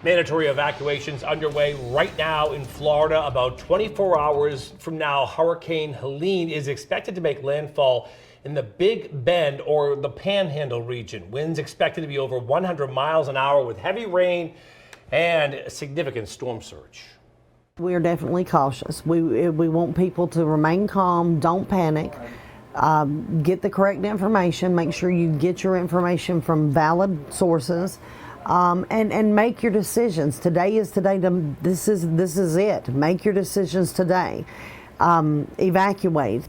Mandatory evacuations underway right now in Florida. About 24 hours from now, Hurricane Helene is expected to make landfall in the Big Bend or the Panhandle region. Winds expected to be over 100 miles an hour with heavy rain and a significant storm surge. We are definitely cautious. We want people to remain calm, don't panic, get the correct information, make sure you get your information from valid sources. And make your decisions. Today is today. This is it. Make your decisions today. Evacuate.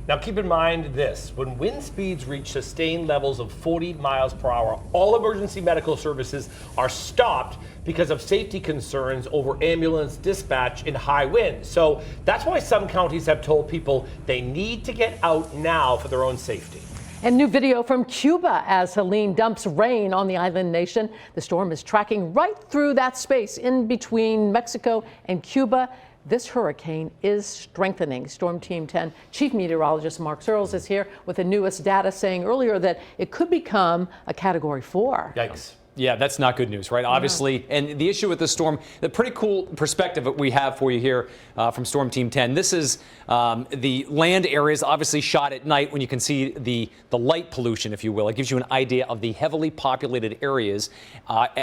Now keep in mind this, when wind speeds reach sustained levels of 40 miles per hour, all emergency medical services are stopped because of safety concerns over ambulance dispatch in high winds. So that's why some counties have told people they need to get out now for their own safety. And new video from Cuba as Helene dumps rain on the island nation. The storm is tracking right through that space in between Mexico and Cuba. This hurricane is strengthening. Storm Team 10 Chief Meteorologist Mark Searles is here with the newest data, saying earlier that it could become a Category 4. Yikes. Yeah, that's not good news, right? Obviously, and the issue with this storm, the pretty cool perspective that we have for you here from Storm Team 10. This is the land areas obviously shot at night when you can see the light pollution, if you will. It gives you an idea of the heavily populated areas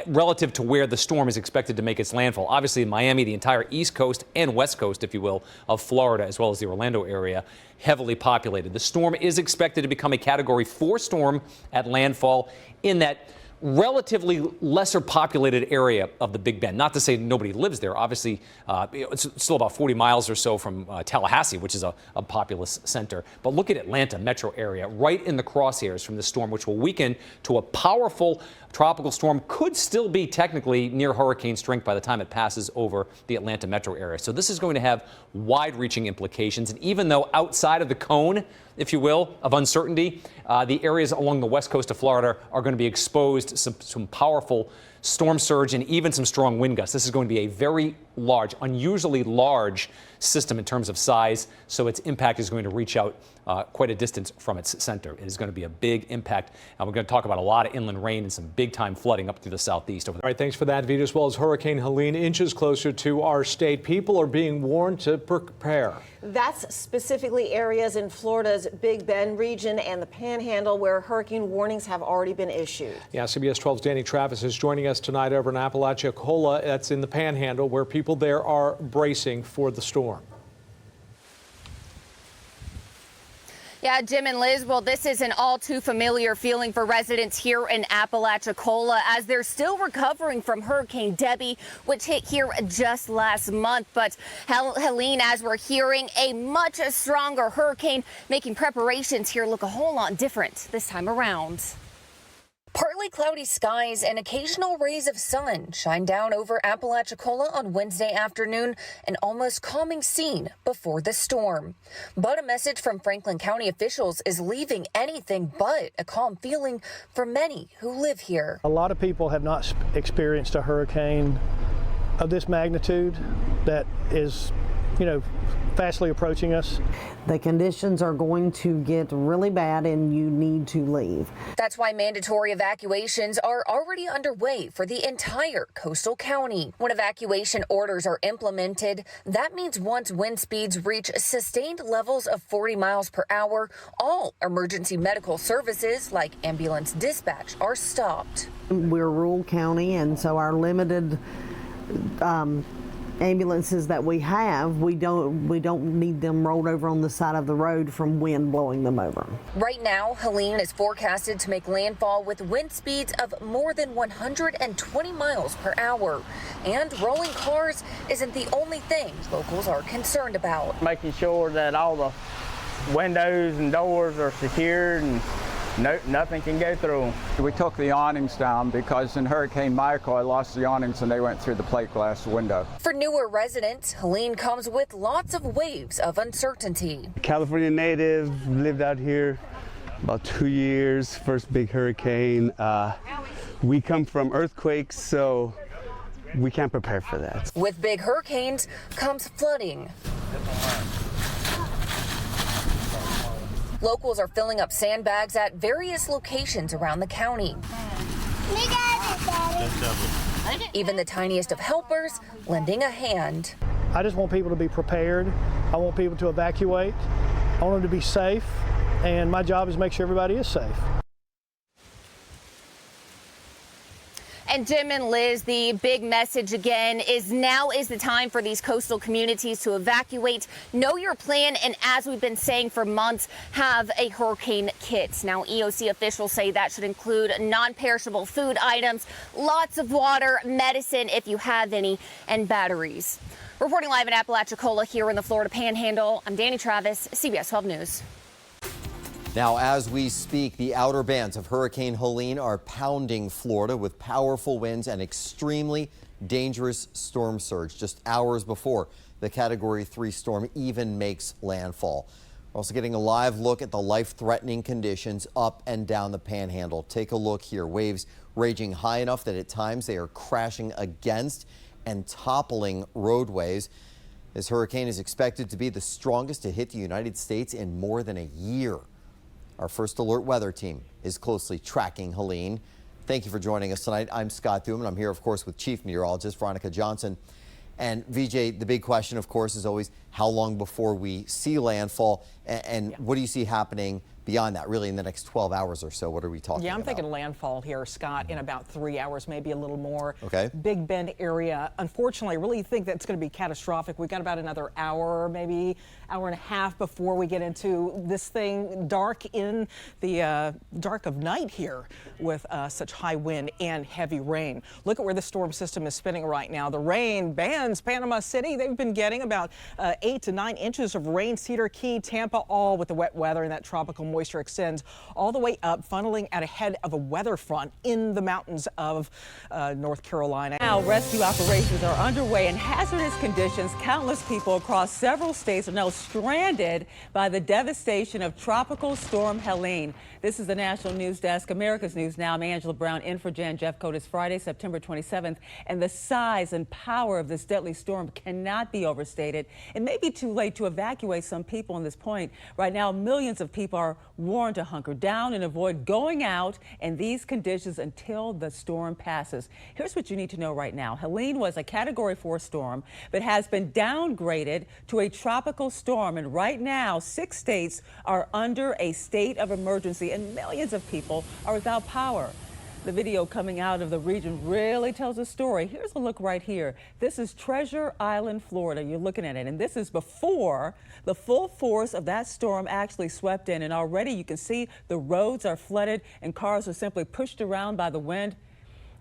relative to where the storm is expected to make its landfall. Obviously, in Miami, the entire east coast and west coast, if you will, of Florida, as well as the Orlando area, heavily populated. The storm is expected to become a Category 4 storm at landfall in that relatively lesser populated area of the Big Bend. Not to say nobody lives there. Obviously, it's still about 40 miles or so from Tallahassee, which is a populous center. But look at Atlanta metro area, right in the crosshairs from the storm, which will weaken to a powerful tropical storm. Could still be technically near hurricane strength by the time it passes over the Atlanta metro area. So this is going to have wide-reaching implications. And even though outside of the cone, if you will, of uncertainty, the areas along the west coast of Florida are going to be exposed to some powerful storm surge and even some strong wind gusts. This is going to be a very large, unusually large system in terms of size, so its impact is going to reach out quite a distance from its center. It is going to be a big impact, and we're going to talk about a lot of inland rain and some big-time flooding up through the southeast. Over there. All right, thanks for that, Vita. As well as Hurricane Helene inches closer to our state, people are being warned to prepare. That's specifically areas in Florida's Big Bend region and the Panhandle where hurricane warnings have already been issued. Yeah, CBS 12's Danny Travis is joining us tonight over in Apalachicola. That's in the Panhandle, where people there are bracing for the storm. Yeah, Jim and Liz, well, this is an all too familiar feeling for residents here in Apalachicola as they're still recovering from Hurricane Debbie, which hit here just last month. But Helene, as we're hearing, a much stronger hurricane, making preparations here look a whole lot different this time around. Partly cloudy skies and occasional rays of sun shine down over Apalachicola on Wednesday afternoon, an almost calming scene before the storm. But a message from Franklin County officials is leaving anything but a calm feeling for many who live here. A lot of people have not experienced a hurricane of this magnitude that is, fastly approaching us. The conditions are going to get really bad and you need to leave. That's why mandatory evacuations are already underway for the entire coastal county. When evacuation orders are implemented, that means once wind speeds reach sustained levels of 40 miles per hour, all emergency medical services like ambulance dispatch are stopped. We're a rural county, and so our limited ambulances that we have, we don't need them rolled over on the side of the road from wind blowing them over. Right now, Helene is forecasted to make landfall with wind speeds of more than 120 miles per hour. And rolling cars isn't the only thing locals are concerned about. Making sure that all the windows and doors are secured and nothing can go through. We took the awnings down because in Hurricane Michael, I lost the awnings and they went through the plate glass window. For newer residents, Helene comes with lots of waves of uncertainty. California native, lived out here about 2 years, first big hurricane. We come from earthquakes, so we can't prepare for that. With big hurricanes comes flooding. Locals are filling up sandbags at various locations around the county. Even the tiniest of helpers lending a hand. I just want people to be prepared. I want people to evacuate. I want them to be safe, and my job is to make sure everybody is safe. And Jim and Liz, the big message again is now is the time for these coastal communities to evacuate. Know your plan, and as we've been saying for months, have a hurricane kit. Now, EOC officials say that should include non-perishable food items, lots of water, medicine if you have any, and batteries. Reporting live in Apalachicola here in the Florida Panhandle, I'm Danny Travis, CBS 12 News. Now, as we speak, the outer bands of Hurricane Helene are pounding Florida with powerful winds and extremely dangerous storm surge just hours before the Category 3 storm even makes landfall. We're also getting a live look at the life-threatening conditions up and down the Panhandle. Take a look here. Waves raging high enough that at times they are crashing against and toppling roadways. This hurricane is expected to be the strongest to hit the United States in more than a year. Our First Alert weather team is closely tracking Helene. Thank you for joining us tonight. I'm Scott Thuman. I'm here, of course, with Chief Meteorologist Veronica Johnson. And VJ, the big question, of course, is always how long before we see landfall, and what do you see happening beyond that, really in the next 12 hours or so? What are we talking about? Yeah, I'm thinking landfall here, Scott, in about 3 hours, maybe a little more. Okay. Big Bend area. Unfortunately, I really think that's going to be catastrophic. We've got about another hour, maybe hour and a half before we get into this thing dark in the dark of night here with such high wind and heavy rain. Look at where the storm system is spinning right now. The rain bans Panama City. They've been getting about 8 to 9 inches of rain. Cedar Key, Tampa, all with the wet weather, and that tropical moisture extends all the way up, funneling at ahead of a weather front in the mountains of North Carolina. Now, rescue operations are underway in hazardous conditions. Countless people across several states are now stranded by the devastation of Tropical Storm Helene. This is the National News Desk, America's News Now. I'm Angela Brown in for Jan Jeffcoat. It's Friday, September 27th, and the size and power of this deadly storm cannot be overstated. It may be too late to evacuate some people on this point. Right now, millions of people are warned to hunker down and avoid going out in these conditions until the storm passes. Here's what you need to know right now. Helene was a Category 4 storm, but has been downgraded to a tropical storm. And right now, 6 states are under a state of emergency and millions of people are without power. The video coming out of the region really tells a story. Here's a look right here. This is Treasure Island, Florida. You're looking at it, and this is before the full force of that storm actually swept in. And already you can see the roads are flooded and cars are simply pushed around by the wind.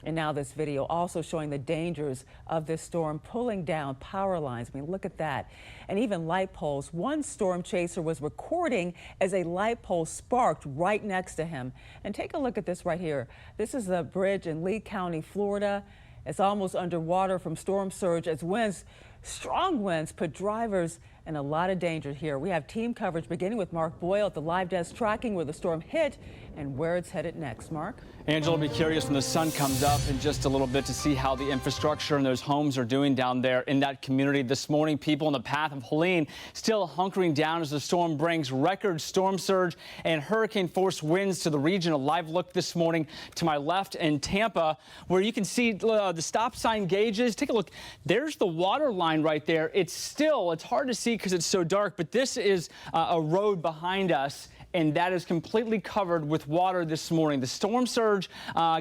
And now this video also showing the dangers of this storm pulling down power lines. I mean, look at that. And even light poles. One storm chaser was recording as a light pole sparked right next to him. And take a look at this right here. This is a bridge in Lee County, Florida. It's almost underwater from storm surge as winds, strong winds, put drivers in a lot of danger here. We have team coverage beginning with Mark Boyle at the live desk tracking where the storm hit and where it's headed next. Mark? Angela, will be curious when the sun comes up in just a little bit to see how the infrastructure and those homes are doing down there in that community. This morning, people in the path of Helene still hunkering down as the storm brings record storm surge and hurricane force winds to the region. A live look this morning to my left in Tampa, where you can see the stop sign gauges. Take a look. There's the water line right there. It's hard to see because it's so dark, but this is a road behind us, and that is completely covered with water this morning. The storm surge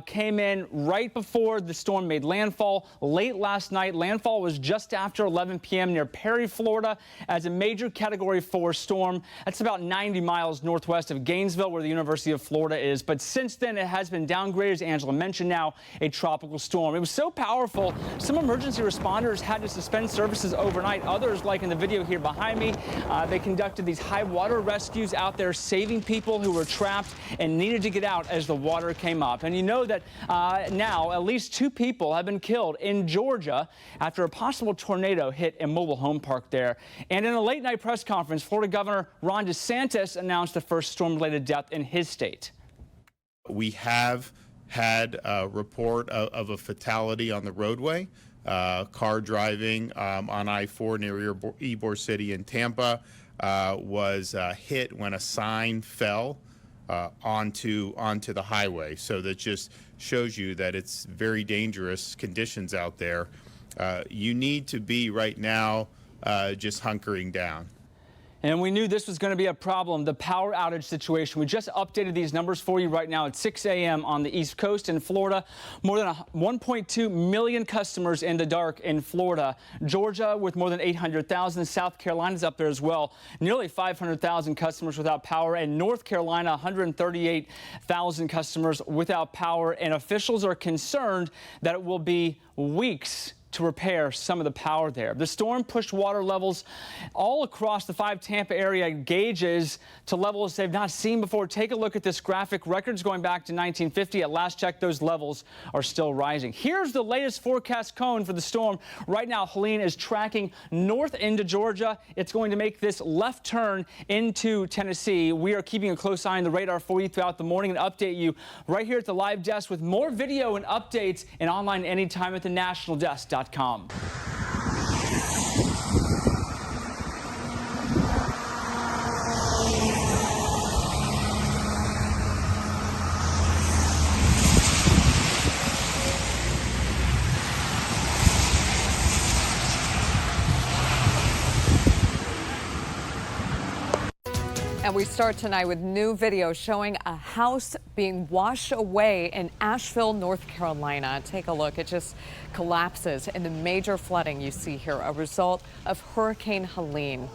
came in right before the storm made landfall late last night. Landfall was just after 11 p.m. near Perry, Florida, as a major Category 4 storm. That's about 90 miles northwest of Gainesville, where the University of Florida is. But since then, it has been downgraded, as Angela mentioned, now a tropical storm. It was so powerful, some emergency responders had to suspend services overnight. Others, like in the video here behind me, they conducted these high water rescues out there, saving people who were trapped and needed to get out as the water came up. And you know that now at least 2 people have been killed in Georgia after a possible tornado hit a mobile home park there. And in a late night press conference, Florida Governor Ron DeSantis announced the first storm-related death in his state. We have had a report of a fatality on the roadway, car driving on I-4 near Ybor City in Tampa. Was hit when a sign fell onto the highway. So that just shows you that it's very dangerous conditions out there. You need to be right now just hunkering down. And we knew this was going to be a problem, the power outage situation. We just updated these numbers for you right now at 6 a.m. on the East Coast in Florida. More than 1.2 million customers in the dark in Florida. Georgia with more than 800,000. South Carolina's up there as well. Nearly 500,000 customers without power. And North Carolina, 138,000 customers without power. And officials are concerned that it will be weeks to repair some of the power there. The storm pushed water levels all across the 5 Tampa area gauges to levels they've not seen before. Take a look at this graphic. Records going back to 1950. At last check, those levels are still rising. Here's the latest forecast cone for the storm. Right now, Helene is tracking north into Georgia. It's going to make this left turn into Tennessee. We are keeping a close eye on the radar for you throughout the morning and update you right here at the live desk with more video and updates and online anytime at thenationaldesk.com. And we start tonight with new video showing a house being washed away in Asheville, North Carolina. Take a look. It just collapses in the major flooding you see here, a result of Hurricane Helene.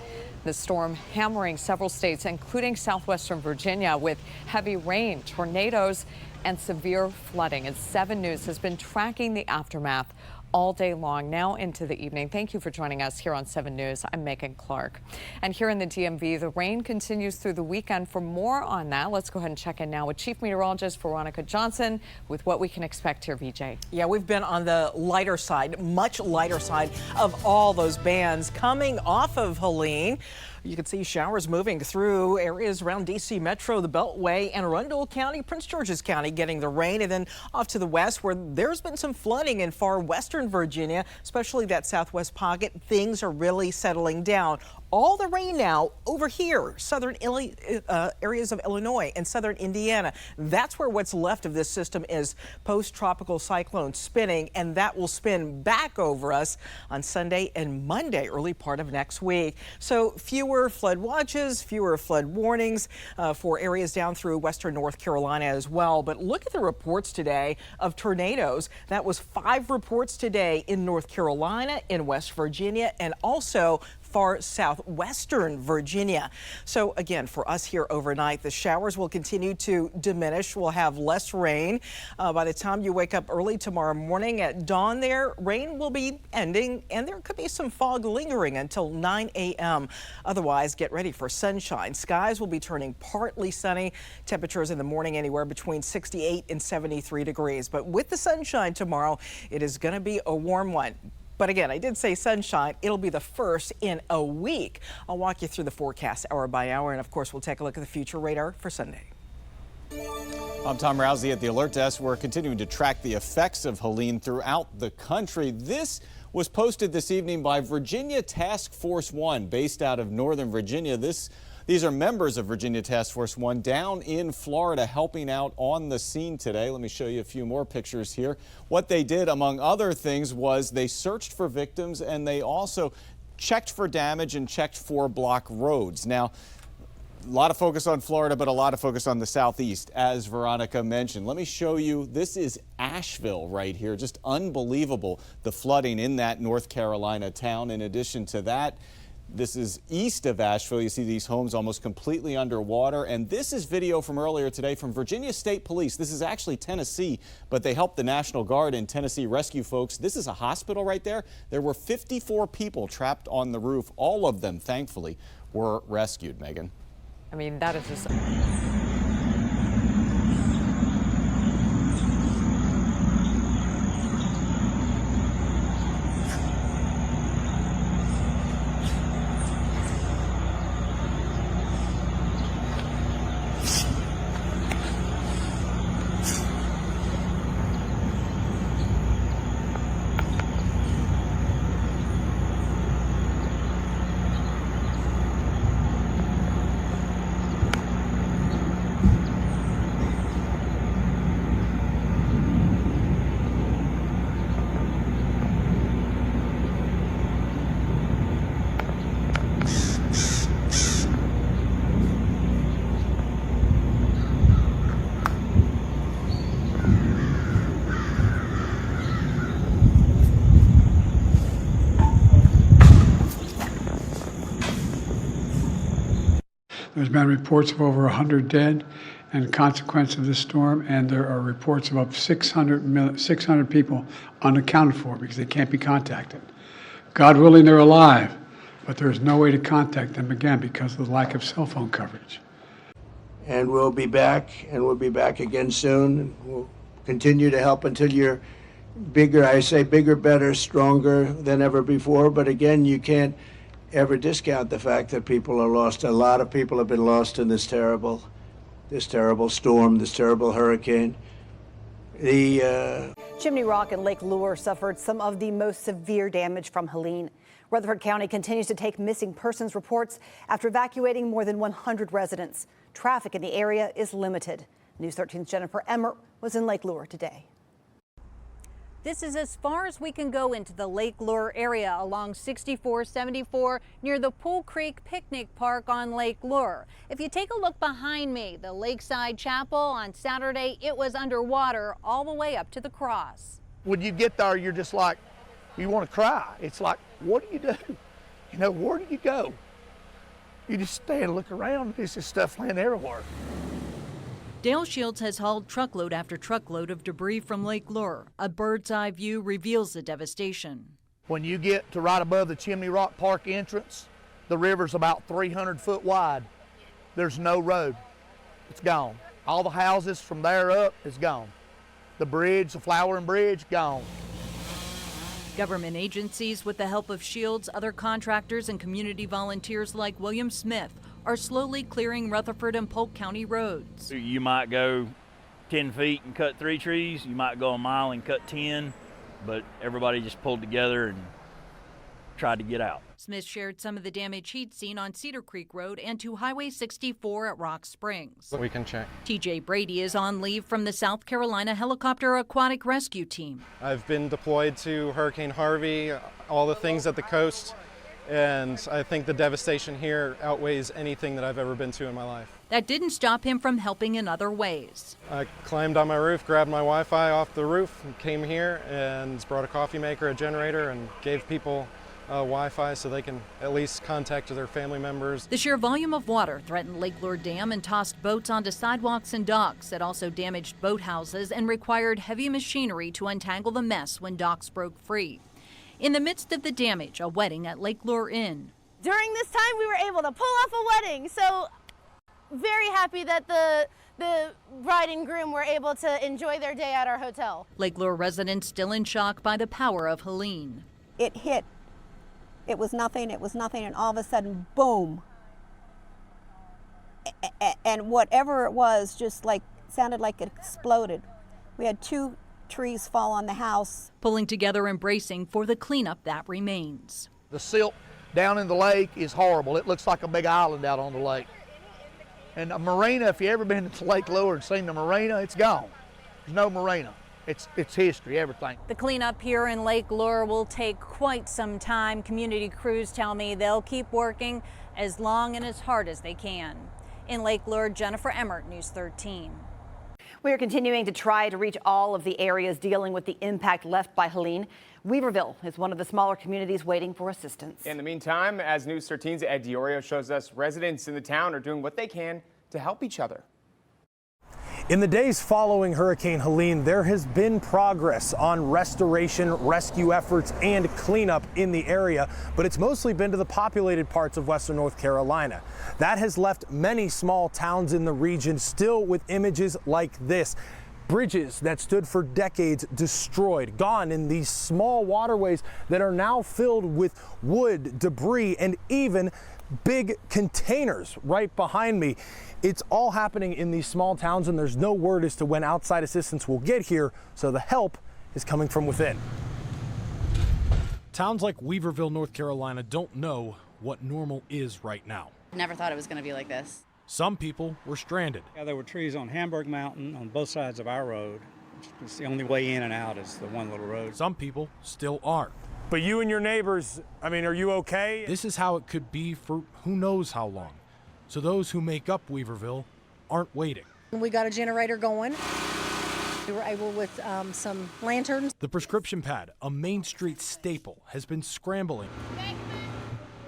The storm hammering several states, including southwestern Virginia, with heavy rain, tornadoes, and severe flooding. And 7 News has been tracking the aftermath all day long, now into the evening. Thank you for joining us here on 7 News. I'm Megan Clark. And here in the DMV, the rain continues through the weekend. For more on that, let's go ahead and check in now with Chief Meteorologist Veronica Johnson with what we can expect here, VJ. Yeah, we've been on the lighter side, much lighter side of all those bands coming off of Helene. You can see showers moving through areas around D.C. Metro, the Beltway, Anne Arundel County, Prince George's County getting the rain, and then off to the west where there's been some flooding in far western Virginia, especially that southwest pocket. Things are really settling down. All the rain now over here, southern areas of Illinois and southern Indiana. That's where what's left of this system is post-tropical cyclone spinning, and that will spin back over us on Sunday and Monday, early part of next week. So fewer flood watches, fewer flood warnings for areas down through western North Carolina as well. But look at the reports today of tornadoes. That was 5 reports today in North Carolina, in West Virginia, and also far southwestern Virginia. So again, for us here overnight, the showers will continue to diminish. We'll have less rain. By the time you wake up early tomorrow morning at dawn there, rain will be ending and there could be some fog lingering until 9 a.m. Otherwise, get ready for sunshine. Skies will be turning partly sunny. Temperatures in the morning anywhere between 68 and 73 degrees. But with the sunshine tomorrow, it is going to be a warm one. But again, I did say sunshine. It'll be the first in a week. I'll walk you through the forecast hour by hour. And of course, we'll take a look at the future radar for Sunday. I'm Tom Rousey at the Alert Desk. We're continuing to track the effects of Helene throughout the country. This was posted this evening by Virginia Task Force 1, based out of Northern Virginia. These are members of Virginia Task Force 1 down in Florida helping out on the scene today. Let me show you a few more pictures here. What they did, among other things, was they searched for victims and they also checked for damage and checked for block roads. Now, a lot of focus on Florida, but a lot of focus on the southeast, as Veronica mentioned. Let me show you. This is Asheville right here. Just unbelievable, the flooding in that North Carolina town. In addition to that, this is east of Asheville. You see these homes almost completely underwater. And this is video from earlier today from Virginia State Police. This is actually Tennessee, but they helped the National Guard and Tennessee rescue folks. This is a hospital right there. There were 54 people trapped on the roof. All of them, thankfully, were rescued, Megan. I mean, that is just... There's been reports of over 100 dead and consequence of this storm, and there are reports of up 600 people unaccounted for because they can't be contacted. God willing, they're alive, but there's no way to contact them again because of the lack of cell phone coverage. And we'll be back, and we'll be back again soon. We'll continue to help until you're bigger. I say bigger, better, stronger than ever before. But again, you can't ever discount the fact that people are lost. A lot of people have been lost in this terrible storm, this terrible hurricane. Chimney Rock and Lake Lure suffered some of the most severe damage from Helene. Rutherford County continues to take missing persons reports after evacuating more than 100 residents. Traffic in the area is limited. News 13's Jennifer Emmert was in Lake Lure today. This is as far as we can go into the Lake Lure area along 6474 near the Pool Creek Picnic Park on Lake Lure. If you take a look behind me, the Lakeside Chapel on Saturday, it was underwater all the way up to the cross. When you get there, you're just like, you want to cry. It's like, what do you do? You know, where do you go? You just stand and look around. There's just stuff laying everywhere. Dale Shields has hauled truckload after truckload of debris from Lake Lure. A bird's eye view reveals the devastation. When you get to right above the Chimney Rock Park entrance, the river's about 300 foot wide. There's no road. It's gone. All the houses from there up is gone. The bridge, the Flowering Bridge, gone. Government agencies, with the help of Shields, other contractors, and community volunteers like William Smith, are slowly clearing Rutherford and Polk County roads. You might go 10 feet and cut 3 trees. You might go a mile and cut 10, but everybody just pulled together and tried to get out. Smith shared some of the damage he'd seen on Cedar Creek Road and to Highway 64 at Rock Springs. We can check. TJ Brady is on leave from the South Carolina Helicopter Aquatic Rescue Team. I've been deployed to Hurricane Harvey, all the things at the coast, and I think the devastation here outweighs anything that I've ever been to in my life. That didn't stop him from helping in other ways. I climbed on my roof, grabbed my Wi-Fi off the roof, and came here and brought a coffee maker, a generator, and gave people Wi-Fi so they can at least contact their family members. The sheer volume of water threatened Lake Lure Dam and tossed boats onto sidewalks and docks. It also damaged boathouses and required heavy machinery to untangle the mess when docks broke free. In the midst of the damage, a wedding at Lake Lure Inn. During this time, we were able to pull off a wedding, so very happy that the bride and groom were able to enjoy their day at our hotel. Lake Lure residents still in shock by the power of Helene. It hit. It was nothing, and all of a sudden, boom. And whatever it was, just like, sounded like it exploded. We had 2 trees fall on the house. Pulling together and bracing for the cleanup that remains. The silt down in the lake is horrible. It looks like a big island out on the lake. And a marina, if you've ever been to Lake Lure and seen the marina, it's gone. There's no marina. It's history, everything. The cleanup here in Lake Lure will take quite some time. Community crews tell me they'll keep working as long and as hard as they can. In Lake Lure, Jennifer Emmert, News 13. We are continuing to try to reach all of the areas dealing with the impact left by Helene. Weaverville is one of the smaller communities waiting for assistance. In the meantime, as News 13's Ed Diorio shows us, residents in the town are doing what they can to help each other. In the days following Hurricane Helene, there has been progress on restoration, rescue efforts, and cleanup in the area, but it's mostly been to the populated parts of western North Carolina. That has left many small towns in the region still with images like this. Bridges that stood for decades destroyed, gone in these small waterways that are now filled with wood, debris, and even big containers right behind me. It's all happening in these small towns, and there's no word as to when outside assistance will get here, so the help is coming from within. Towns like Weaverville, North Carolina don't know what normal is right now. Never thought it was going to be like this. Some people were stranded. Yeah, there were trees on Hamburg Mountain on both sides of our road. It's the only way in and out is the one little road. Some people still aren't. But you and your neighbors, I mean, are you okay? This is how it could be for who knows how long. So those who make up Weaverville aren't waiting. We got a generator going. We were able with some lanterns. The prescription pad, a Main Street staple, has been scrambling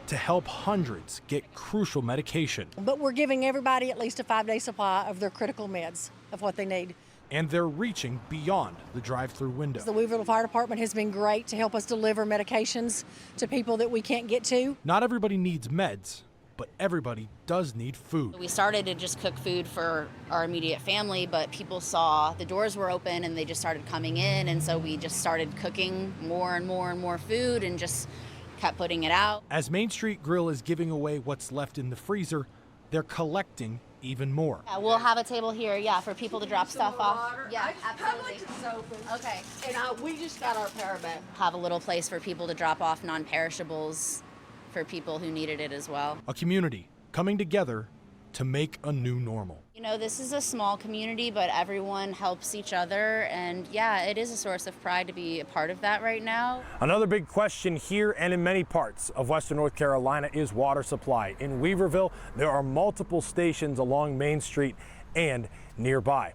to help hundreds get crucial medication. But we're giving everybody at least a 5-day supply of their critical meds, of what they need. And they're reaching beyond the drive-through window. The Weaverville Fire Department has been great to help us deliver medications to people that we can't get to. Not everybody needs meds, but everybody does need food. We started to just cook food for our immediate family, but people saw the doors were open and they just started coming in, and so we just started cooking more and more and more food and just kept putting it out. As Main Street Grill is giving away what's left in the freezer, they're collecting even more. Yeah, we'll have a table here, for people to drop stuff off. Yeah, absolutely. Okay. And we just got our power back. Have a little place for people to drop off non-perishables for people who needed it as well. A community coming together to make a new normal. You know, this is a small community, but everyone helps each other, and yeah, it is a source of pride to be a part of that right now. Another big question here and in many parts of Western North Carolina is water supply. In Weaverville, there are multiple stations along Main Street and nearby.